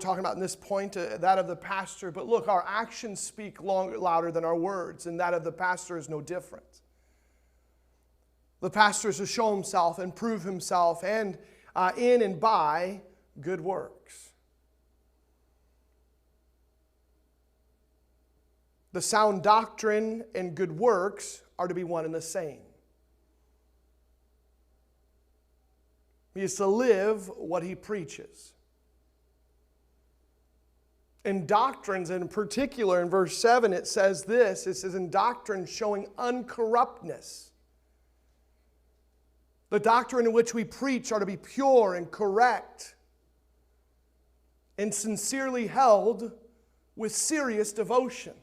talking about in this point, that of the pastor. But look, our actions speak louder than our words, and that of the pastor is no different. The pastor is to show himself and prove himself and in and by good works. The sound doctrine and good works are to be one and the same. He is to live what he preaches. In doctrines, in particular, in verse 7, it says this. It says, in doctrine showing uncorruptness. The doctrine in which we preach are to be pure and correct and sincerely held with serious devotion.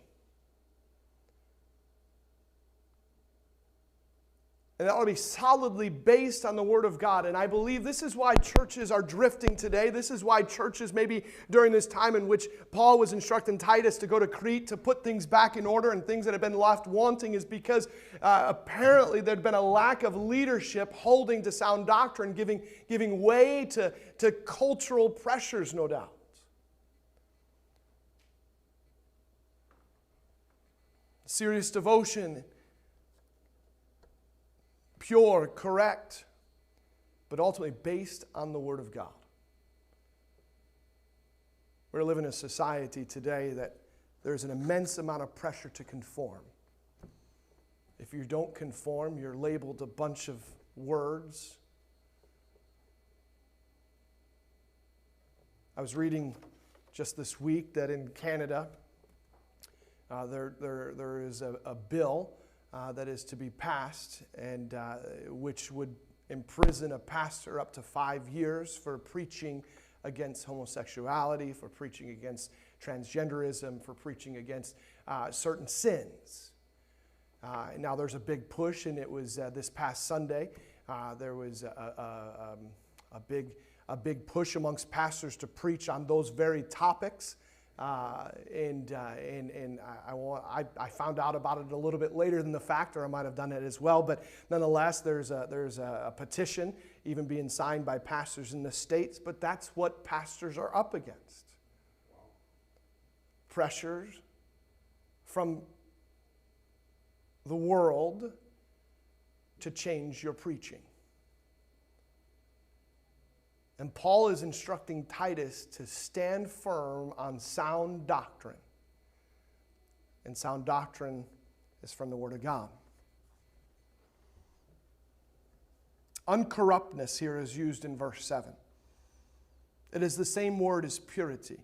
And that ought to be solidly based on the Word of God. And I believe this is why churches are drifting today. This is why churches, maybe during this time in which Paul was instructing Titus to go to Crete to put things back in order and things that have been left wanting, is because apparently there had been a lack of leadership holding to sound doctrine, giving way to cultural pressures, no doubt. Serious devotion, pure, correct, but ultimately based on the Word of God. We're living in a society today that there's an immense amount of pressure to conform. If you don't conform, you're labeled a bunch of words. I was reading just this week that in Canada, there is a bill that is to be passed, and which would imprison a pastor up to 5 years for preaching against homosexuality, for preaching against transgenderism, for preaching against certain sins. Now there's a big push, and it was this past Sunday. There was a big push amongst pastors to preach on those very topics. I found out about it a little bit later than the fact, or I might have done it as well. But nonetheless, there's a petition even being signed by pastors in the States. But that's what pastors are up against. Pressures from the world to change your preaching. And Paul is instructing Titus to stand firm on sound doctrine. And sound doctrine is from the Word of God. Uncorruptness here is used in verse 7. It is the same word as purity.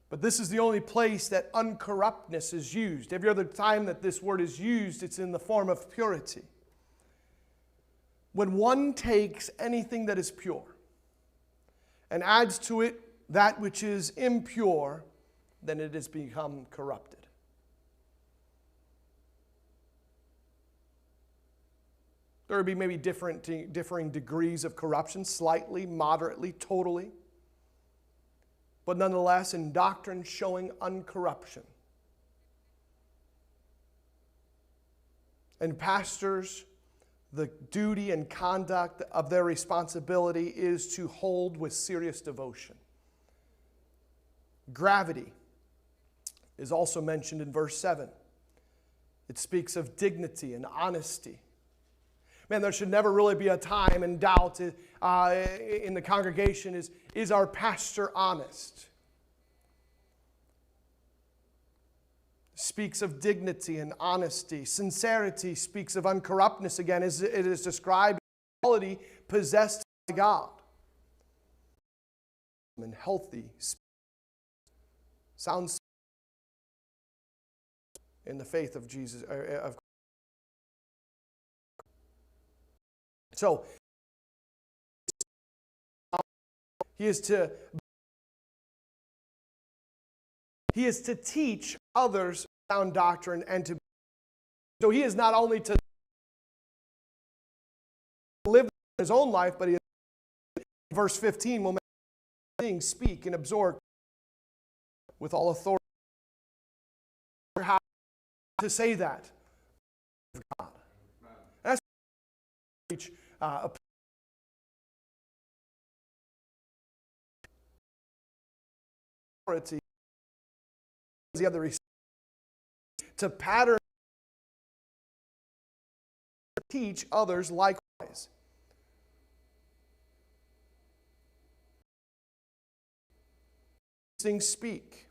But this is the only place that uncorruptness is used. Every other time that this word is used, it's in the form of purity. When one takes anything that is pure and adds to it that which is impure, then it has become corrupted. There would be maybe differing degrees of corruption, slightly, moderately, totally. But nonetheless, in doctrine showing uncorruption. And pastors, the duty and conduct of their responsibility is to hold with serious devotion. Gravity is also mentioned in verse 7. It speaks of dignity and honesty. Man, there should never really be a time in doubt in the congregation, is our pastor honest? Speaks of dignity and honesty. Sincerity speaks of uncorruptness again, as it is described as quality possessed by God. And healthy, sounds in the faith of Jesus. So, he is to teach others sound doctrine, and so he is not only to live his own life, but he is, verse 15 will make things speak and absorb with all authority. How to say that? God. That's authority the other to pattern teach others likewise. Speak.